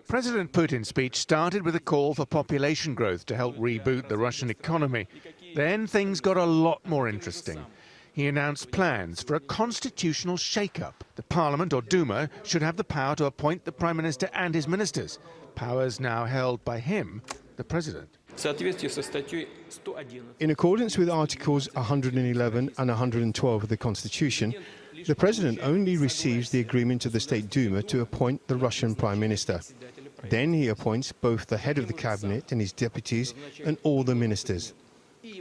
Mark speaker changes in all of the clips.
Speaker 1: President Putin's speech started with a call for population growth to help reboot the Russian economy. Then things got a lot more interesting. He announced plans for a constitutional shake-up. The parliament, or Duma, should have the power to appoint the prime minister and his ministers, powers now held by him, the president.
Speaker 2: In accordance with Articles 111 and 112 of the Constitution, the President only receives the agreement of the State Duma to appoint the Russian Prime Minister. Then he appoints both the head of the cabinet and his deputies and all the ministers.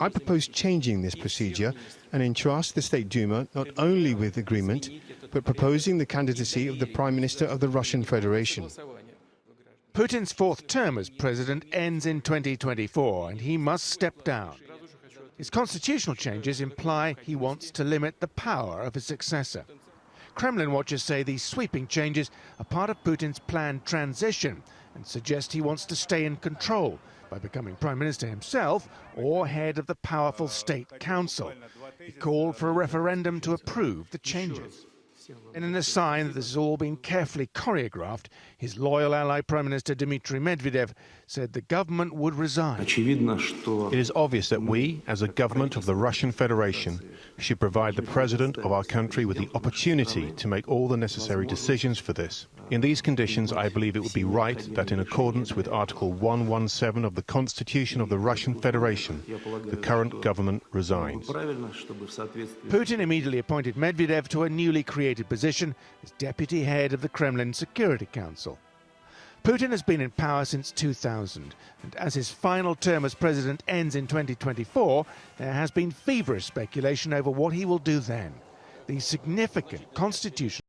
Speaker 2: I propose changing this procedure and entrust the State Duma not only with agreement, but proposing the candidacy of the Prime Minister of the Russian Federation.
Speaker 1: Putin's fourth term as president ends in 2024, and he must step down. His constitutional changes imply he wants to limit the power of his successor. Kremlin watchers say these sweeping changes are part of Putin's planned transition and suggest he wants to stay in control by becoming prime minister himself or head of the powerful state council. He called for a referendum to approve the changes. And in a sign that this has all been carefully choreographed, his loyal ally Prime Minister Dmitry Medvedev said the government would resign.
Speaker 3: It is obvious that we, as a government of the Russian Federation, should provide the president of our country with the opportunity to make all the necessary decisions for this. In these conditions, I believe it would be right that, in accordance with Article 117 of the Constitution of the Russian Federation, the current government resign.
Speaker 1: Putin immediately appointed Medvedev to a newly created position as deputy head of the Kremlin Security Council. Putin has been in power since 2000, and as his final term as president ends in 2024, there has been feverish speculation over what he will do then. The significant constitutional